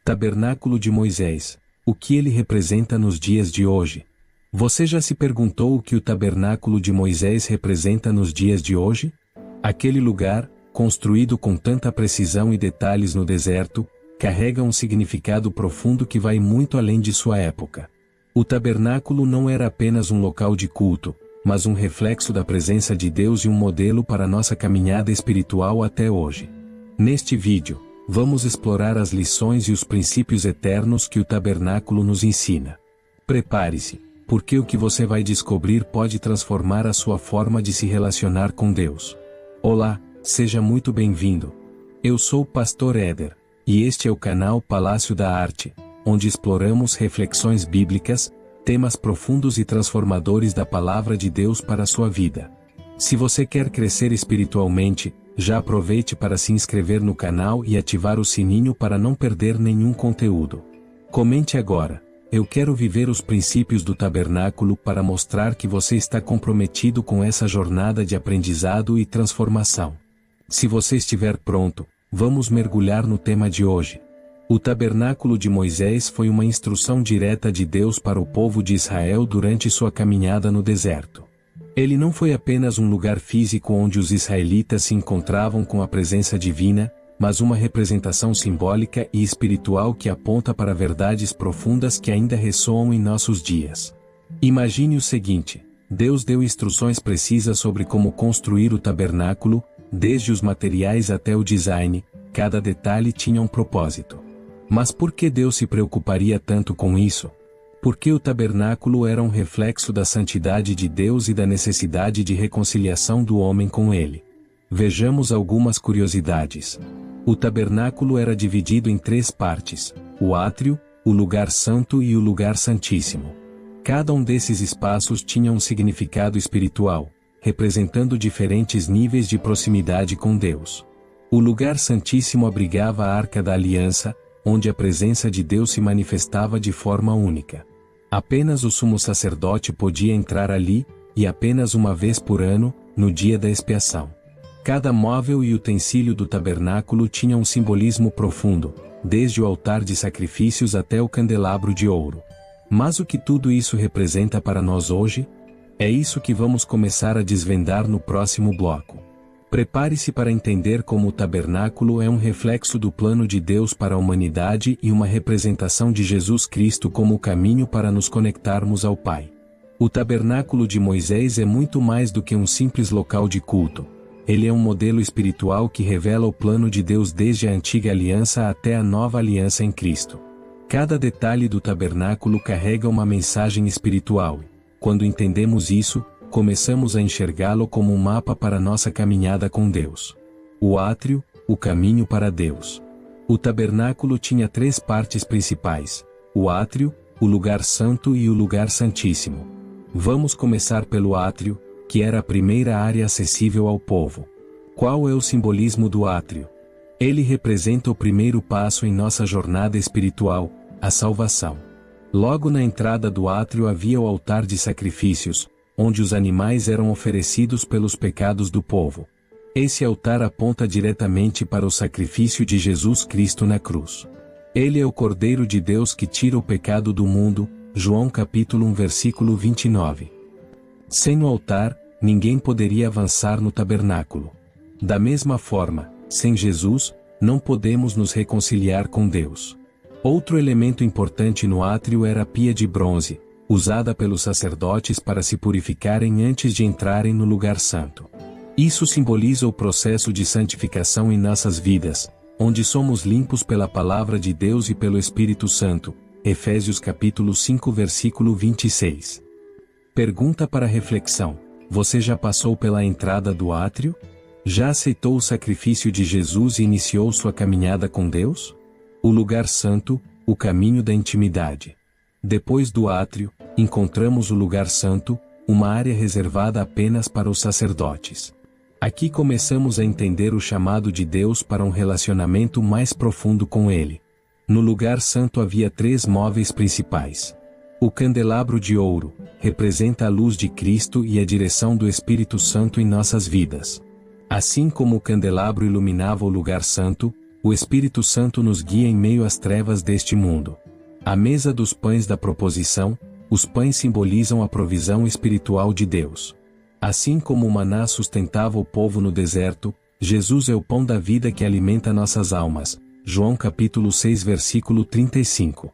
Tabernáculo de Moisés. O que ele representa nos dias de hoje? Você já se perguntou o que o tabernáculo de Moisés representa nos dias de hoje? Aquele lugar, construído com tanta precisão e detalhes no deserto, carrega um significado profundo que vai muito além de sua época. O tabernáculo não era apenas um local de culto, mas um reflexo da presença de Deus e um modelo para nossa caminhada espiritual até hoje. Neste vídeo, vamos explorar as lições e os princípios eternos que o tabernáculo nos ensina. Prepare-se, porque o que você vai descobrir pode transformar a sua forma de se relacionar com Deus. Olá, seja muito bem-vindo. Eu sou o Pastor Éder, e este é o canal Palácio da Arte, onde exploramos reflexões bíblicas, temas profundos e transformadores da Palavra de Deus para a sua vida. Se você quer crescer espiritualmente, já aproveite para se inscrever no canal e ativar o sininho para não perder nenhum conteúdo. Comente agora: eu quero viver os princípios do tabernáculo para mostrar que você está comprometido com essa jornada de aprendizado e transformação. Se você estiver pronto, vamos mergulhar no tema de hoje. O tabernáculo de Moisés foi uma instrução direta de Deus para o povo de Israel durante sua caminhada no deserto. Ele não foi apenas um lugar físico onde os israelitas se encontravam com a presença divina, mas uma representação simbólica e espiritual que aponta para verdades profundas que ainda ressoam em nossos dias. Imagine o seguinte: Deus deu instruções precisas sobre como construir o tabernáculo, desde os materiais até o design, cada detalhe tinha um propósito. Mas por que Deus se preocuparia tanto com isso? Porque o tabernáculo era um reflexo da santidade de Deus e da necessidade de reconciliação do homem com Ele. Vejamos algumas curiosidades. O tabernáculo era dividido em 3 partes: o átrio, o lugar santo e o lugar santíssimo. Cada um desses espaços tinha um significado espiritual, representando diferentes níveis de proximidade com Deus. O lugar santíssimo abrigava a Arca da Aliança, onde a presença de Deus se manifestava de forma única. Apenas o sumo sacerdote podia entrar ali, e apenas uma vez por ano, no dia da expiação. Cada móvel e utensílio do tabernáculo tinha um simbolismo profundo, desde o altar de sacrifícios até o candelabro de ouro. Mas o que tudo isso representa para nós hoje? É isso que vamos começar a desvendar no próximo bloco. Prepare-se para entender como o tabernáculo é um reflexo do plano de Deus para a humanidade e uma representação de Jesus Cristo como o caminho para nos conectarmos ao Pai. O tabernáculo de Moisés é muito mais do que um simples local de culto. Ele é um modelo espiritual que revela o plano de Deus desde a antiga aliança até a nova aliança em Cristo. Cada detalhe do tabernáculo carrega uma mensagem espiritual. Quando entendemos isso, começamos a enxergá-lo como um mapa para nossa caminhada com Deus. O átrio, o caminho para Deus. O tabernáculo tinha 3 partes principais: o átrio, o lugar santo e o lugar santíssimo. Vamos começar pelo átrio, que era a primeira área acessível ao povo. Qual é o simbolismo do átrio? Ele representa o primeiro passo em nossa jornada espiritual, a salvação. Logo na entrada do átrio havia o altar de sacrifícios, onde os animais eram oferecidos pelos pecados do povo. Esse altar aponta diretamente para o sacrifício de Jesus Cristo na cruz. Ele é o Cordeiro de Deus que tira o pecado do mundo, João capítulo 1 versículo 29. Sem o altar, ninguém poderia avançar no tabernáculo. Da mesma forma, sem Jesus, não podemos nos reconciliar com Deus. Outro elemento importante no átrio era a pia de bronze, usada pelos sacerdotes para se purificarem antes de entrarem no lugar santo. Isso simboliza o processo de santificação em nossas vidas, onde somos limpos pela palavra de Deus e pelo Espírito Santo. Efésios capítulo 5 versículo 26. Pergunta para reflexão: você já passou pela entrada do átrio? Já aceitou o sacrifício de Jesus e iniciou sua caminhada com Deus? O lugar santo, o caminho da intimidade. Depois do átrio, encontramos o lugar santo, uma área reservada apenas para os sacerdotes. Aqui começamos a entender o chamado de Deus para um relacionamento mais profundo com Ele. No lugar santo havia 3 móveis principais. O candelabro de ouro representa a luz de Cristo e a direção do Espírito Santo em nossas vidas. Assim como o candelabro iluminava o lugar santo, O Espírito Santo nos guia em meio às trevas deste mundo. A mesa dos pães da proposição, os pães simbolizam a provisão espiritual de Deus. Assim como o maná sustentava o povo no deserto, Jesus é o pão da vida que alimenta nossas almas. João capítulo 6 versículo 35.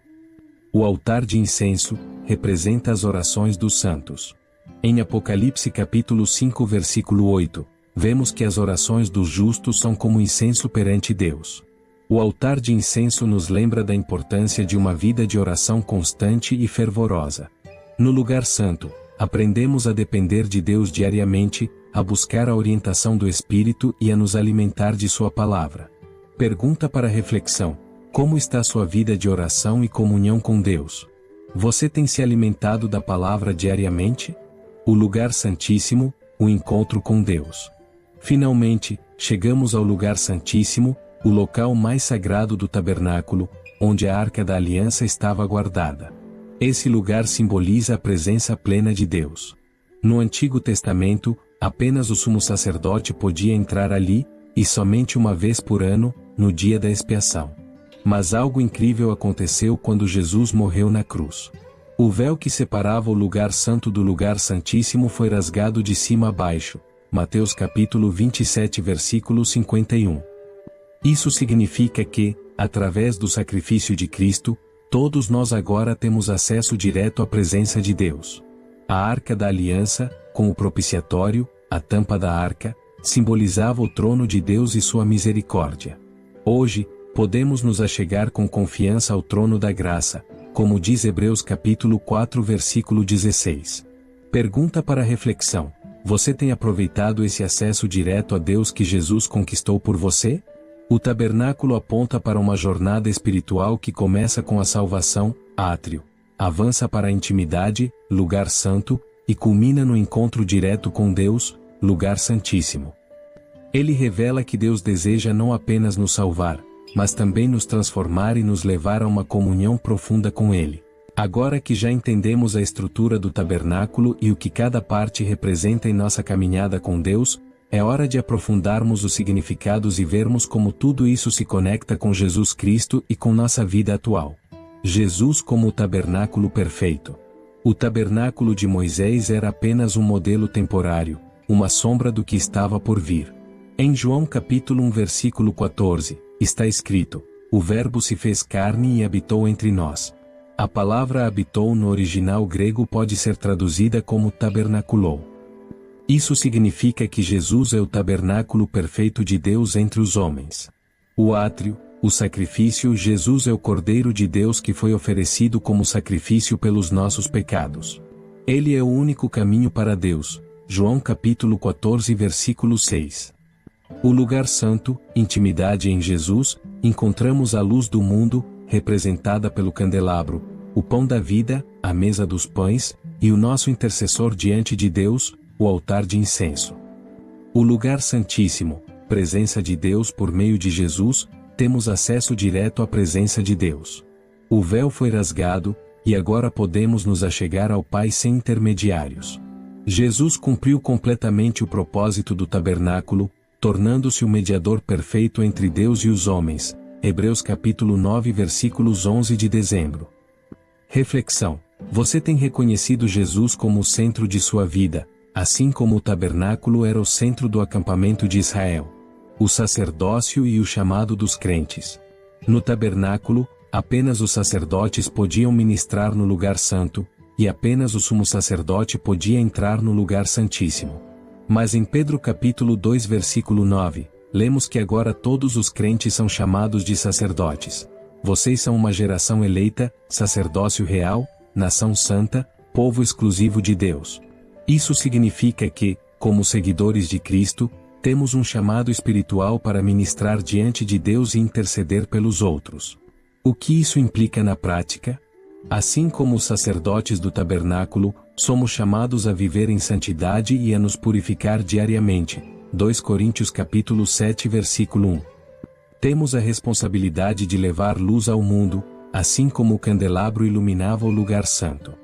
O altar de incenso representa as orações dos santos. Em Apocalipse capítulo 5 versículo 8, vemos que as orações dos justos são como incenso perante Deus. O altar de incenso nos lembra da importância de uma vida de oração constante e fervorosa. No lugar santo, aprendemos a depender de Deus diariamente, a buscar a orientação do Espírito e a nos alimentar de Sua palavra. Pergunta para reflexão: como está sua vida de oração e comunhão com Deus? Você tem se alimentado da palavra diariamente? O lugar santíssimo, o encontro com Deus. Finalmente, chegamos ao lugar santíssimo, o local mais sagrado do tabernáculo, onde a Arca da Aliança estava guardada. Esse lugar simboliza a presença plena de Deus. No Antigo Testamento, apenas o sumo sacerdote podia entrar ali, e somente uma vez por ano, no dia da expiação. Mas algo incrível aconteceu quando Jesus morreu na cruz. O véu que separava o lugar santo do lugar santíssimo foi rasgado de cima a baixo. Mateus capítulo 27 versículo 51. Isso significa que, através do sacrifício de Cristo, todos nós agora temos acesso direto à presença de Deus. A Arca da Aliança, com o propiciatório, a tampa da arca, simbolizava o trono de Deus e sua misericórdia. Hoje, podemos nos achegar com confiança ao trono da graça, como diz Hebreus capítulo 4 versículo 16. Pergunta para reflexão: você tem aproveitado esse acesso direto a Deus que Jesus conquistou por você? O tabernáculo aponta para uma jornada espiritual que começa com a salvação, átrio, avança para a intimidade, lugar santo, e culmina no encontro direto com Deus, lugar santíssimo. Ele revela que Deus deseja não apenas nos salvar, mas também nos transformar e nos levar a uma comunhão profunda com Ele. Agora que já entendemos a estrutura do tabernáculo e o que cada parte representa em nossa caminhada com Deus, é hora de aprofundarmos os significados e vermos como tudo isso se conecta com Jesus Cristo e com nossa vida atual. Jesus como o tabernáculo perfeito. O tabernáculo de Moisés era apenas um modelo temporário, uma sombra do que estava por vir. Em João capítulo 1 versículo 14, está escrito: o Verbo se fez carne e habitou entre nós. A palavra habitou no original grego pode ser traduzida como tabernaculou. Isso significa que Jesus é o tabernáculo perfeito de Deus entre os homens. O átrio, o sacrifício. Jesus é o Cordeiro de Deus que foi oferecido como sacrifício pelos nossos pecados. Ele é o único caminho para Deus. João capítulo 14 versículo 6. O lugar santo, intimidade em Jesus, encontramos a luz do mundo, representada pelo candelabro, o pão da vida, a mesa dos pães, e o nosso intercessor diante de Deus, o altar de incenso. O lugar santíssimo, presença de Deus por meio de Jesus, temos acesso direto à presença de Deus. O véu foi rasgado, e agora podemos nos achegar ao Pai sem intermediários. Jesus cumpriu completamente o propósito do tabernáculo, tornando-se o mediador perfeito entre Deus e os homens. Hebreus capítulo 9 versículos 11 de dezembro. Reflexão: você tem reconhecido Jesus como o centro de sua vida, assim como o tabernáculo era o centro do acampamento de Israel, o sacerdócio e o chamado dos crentes. No tabernáculo, apenas os sacerdotes podiam ministrar no lugar santo, e apenas o sumo sacerdote podia entrar no lugar santíssimo. Mas em Pedro capítulo 2 versículo 9, lemos que agora todos os crentes são chamados de sacerdotes. Vocês são uma geração eleita, sacerdócio real, nação santa, povo exclusivo de Deus. Isso significa que, como seguidores de Cristo, temos um chamado espiritual para ministrar diante de Deus e interceder pelos outros. O que isso implica na prática? Assim como os sacerdotes do tabernáculo, somos chamados a viver em santidade e a nos purificar diariamente. 2 Coríntios capítulo 7 versículo 1. Temos a responsabilidade de levar luz ao mundo, assim como o candelabro iluminava o lugar santo.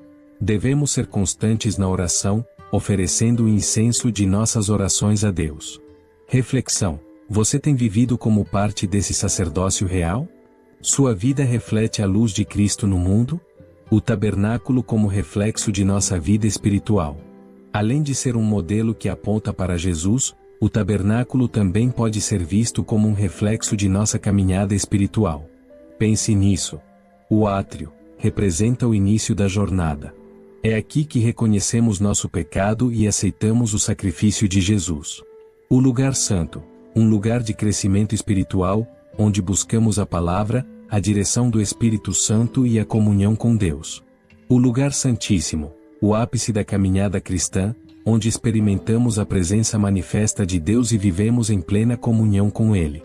Devemos ser constantes na oração, oferecendo o incenso de nossas orações a Deus. Reflexão: Você tem vivido como parte desse sacerdócio real? Sua vida reflete a luz de Cristo no mundo? O tabernáculo como reflexo de nossa vida espiritual. Além de ser um modelo que aponta para Jesus, o tabernáculo também pode ser visto como um reflexo de nossa caminhada espiritual. Pense nisso. O átrio representa o início da jornada. É aqui que reconhecemos nosso pecado e aceitamos o sacrifício de Jesus. O lugar santo, um lugar de crescimento espiritual, onde buscamos a palavra, a direção do Espírito Santo e a comunhão com Deus. O lugar santíssimo, o ápice da caminhada cristã, onde experimentamos a presença manifesta de Deus e vivemos em plena comunhão com Ele.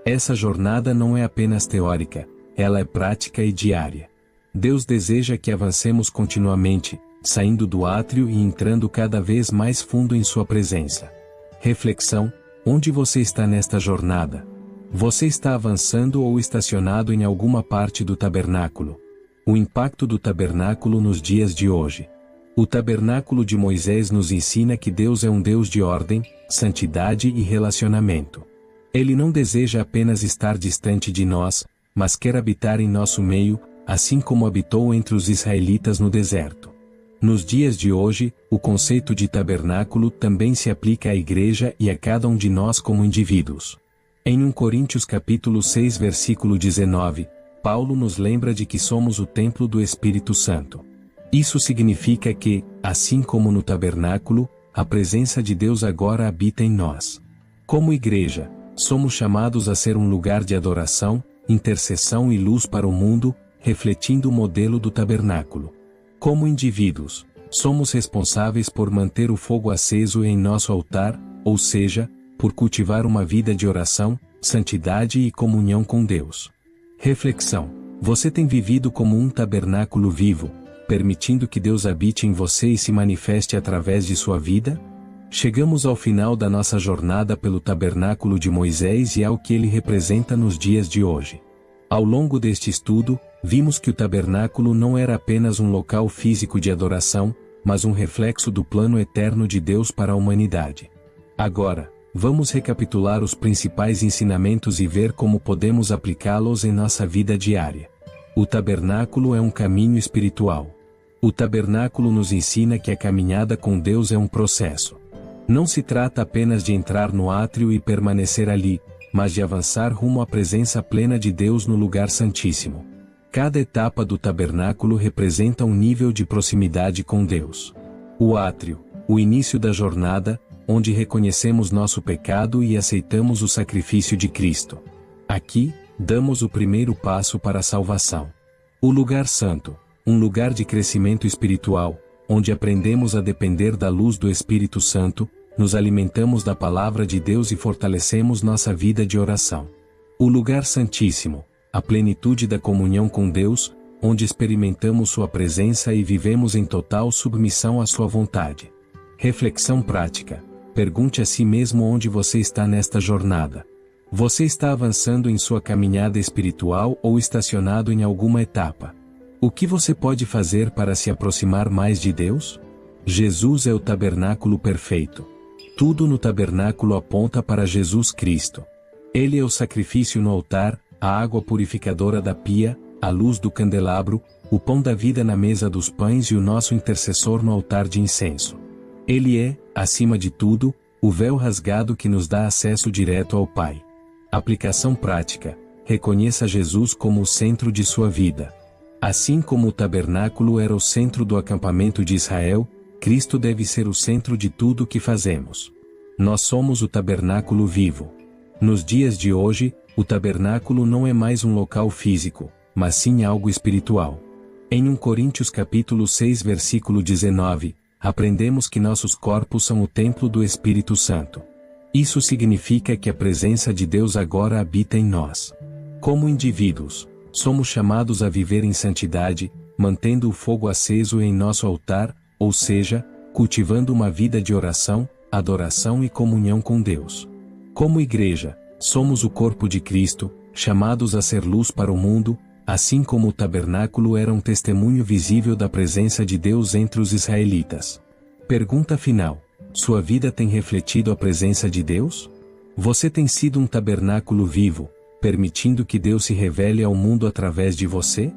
Essa jornada não é apenas teórica, ela é prática e diária. Deus deseja que avancemos continuamente, saindo do átrio e entrando cada vez mais fundo em sua presença. Reflexão: onde você está nesta jornada? Você está avançando ou estacionado em alguma parte do tabernáculo? O impacto do tabernáculo nos dias de hoje. O tabernáculo de Moisés nos ensina que Deus é um Deus de ordem, santidade e relacionamento. Ele não deseja apenas estar distante de nós, mas quer habitar em nosso meio, assim como habitou entre os israelitas no deserto. Nos dias de hoje, o conceito de tabernáculo também se aplica à igreja e a cada um de nós como indivíduos. Em 1 Coríntios capítulo 6 versículo 19, Paulo nos lembra de que somos o templo do Espírito Santo. Isso significa que, assim como no tabernáculo, a presença de Deus agora habita em nós. Como igreja, somos chamados a ser um lugar de adoração, intercessão e luz para o mundo, refletindo o modelo do tabernáculo. Como indivíduos, somos responsáveis por manter o fogo aceso em nosso altar, ou seja, por cultivar uma vida de oração, santidade e comunhão com Deus. Reflexão: você tem vivido como um tabernáculo vivo, permitindo que Deus habite em você e se manifeste através de sua vida? Chegamos ao final da nossa jornada pelo tabernáculo de Moisés e ao que ele representa nos dias de hoje. Ao longo deste estudo, vimos que o tabernáculo não era apenas um local físico de adoração, mas um reflexo do plano eterno de Deus para a humanidade. Agora, vamos recapitular os principais ensinamentos e ver como podemos aplicá-los em nossa vida diária. O tabernáculo é um caminho espiritual. O tabernáculo nos ensina que a caminhada com Deus é um processo. Não se trata apenas de entrar no átrio e permanecer ali, mas de avançar rumo à presença plena de Deus no lugar santíssimo. Cada etapa do tabernáculo representa um nível de proximidade com Deus. O átrio, o início da jornada, onde reconhecemos nosso pecado e aceitamos o sacrifício de Cristo. Aqui, damos o primeiro passo para a salvação. O lugar santo, um lugar de crescimento espiritual, onde aprendemos a depender da luz do Espírito Santo, nos alimentamos da palavra de Deus e fortalecemos nossa vida de oração. O lugar santíssimo, a plenitude da comunhão com Deus, onde experimentamos sua presença e vivemos em total submissão à sua vontade. Reflexão prática: pergunte a si mesmo onde você está nesta jornada. Você está avançando em sua caminhada espiritual ou estacionado em alguma etapa? O que você pode fazer para se aproximar mais de Deus? Jesus é o tabernáculo perfeito. Tudo no tabernáculo aponta para Jesus Cristo. Ele é o sacrifício no altar, a água purificadora da pia, a luz do candelabro, o pão da vida na mesa dos pães e o nosso intercessor no altar de incenso. Ele é, acima de tudo, o véu rasgado que nos dá acesso direto ao Pai. Aplicação prática: reconheça Jesus como o centro de sua vida. Assim como o tabernáculo era o centro do acampamento de Israel, Cristo deve ser o centro de tudo o que fazemos. Nós somos o tabernáculo vivo. Nos dias de hoje, o tabernáculo não é mais um local físico, mas sim algo espiritual. Em 1 Coríntios capítulo 6 versículo 19, aprendemos que nossos corpos são o templo do Espírito Santo. Isso significa que a presença de Deus agora habita em nós. Como indivíduos, somos chamados a viver em santidade, mantendo o fogo aceso em nosso altar, ou seja, cultivando uma vida de oração, adoração e comunhão com Deus. Como igreja, somos o corpo de Cristo, chamados a ser luz para o mundo, assim como o tabernáculo era um testemunho visível da presença de Deus entre os israelitas. Pergunta final: sua vida tem refletido a presença de Deus? Você tem sido um tabernáculo vivo, permitindo que Deus se revele ao mundo através de você?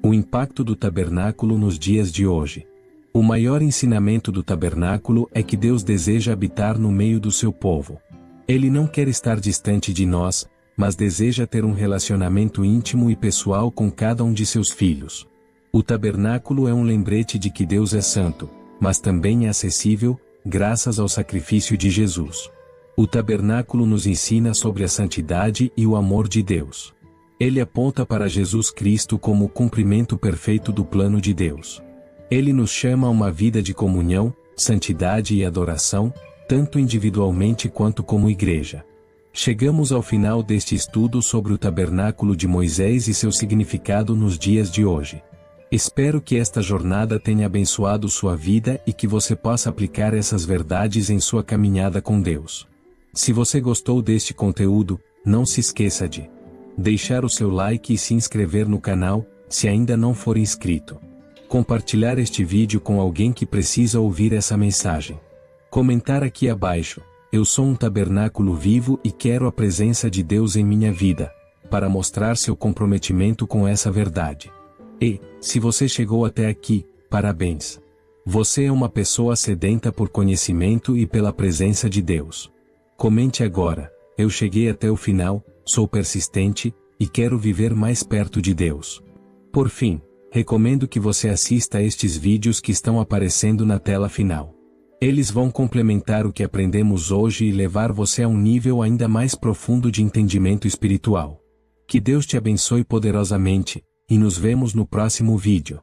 O impacto do tabernáculo nos dias de hoje. O maior ensinamento do tabernáculo é que Deus deseja habitar no meio do seu povo. Ele não quer estar distante de nós, mas deseja ter um relacionamento íntimo e pessoal com cada um de seus filhos. O tabernáculo é um lembrete de que Deus é santo, mas também é acessível, graças ao sacrifício de Jesus. O tabernáculo nos ensina sobre a santidade e o amor de Deus. Ele aponta para Jesus Cristo como o cumprimento perfeito do plano de Deus. Ele nos chama a uma vida de comunhão, santidade e adoração, tanto individualmente quanto como igreja. Chegamos ao final deste estudo sobre o tabernáculo de Moisés e seu significado nos dias de hoje. Espero que esta jornada tenha abençoado sua vida e que você possa aplicar essas verdades em sua caminhada com Deus. Se você gostou deste conteúdo, não se esqueça de deixar o seu like e se inscrever no canal, se ainda não for inscrito. Compartilhar este vídeo com alguém que precisa ouvir essa mensagem. Comentar aqui abaixo: eu sou um tabernáculo vivo e quero a presença de Deus em minha vida, para mostrar seu comprometimento com essa verdade. E, se você chegou até aqui, parabéns! Você é uma pessoa sedenta por conhecimento e pela presença de Deus. Comente agora: eu cheguei até o final, sou persistente, e quero viver mais perto de Deus. Por fim, recomendo que você assista a estes vídeos que estão aparecendo na tela final. Eles vão complementar o que aprendemos hoje e levar você a um nível ainda mais profundo de entendimento espiritual. Que Deus te abençoe poderosamente, e nos vemos no próximo vídeo.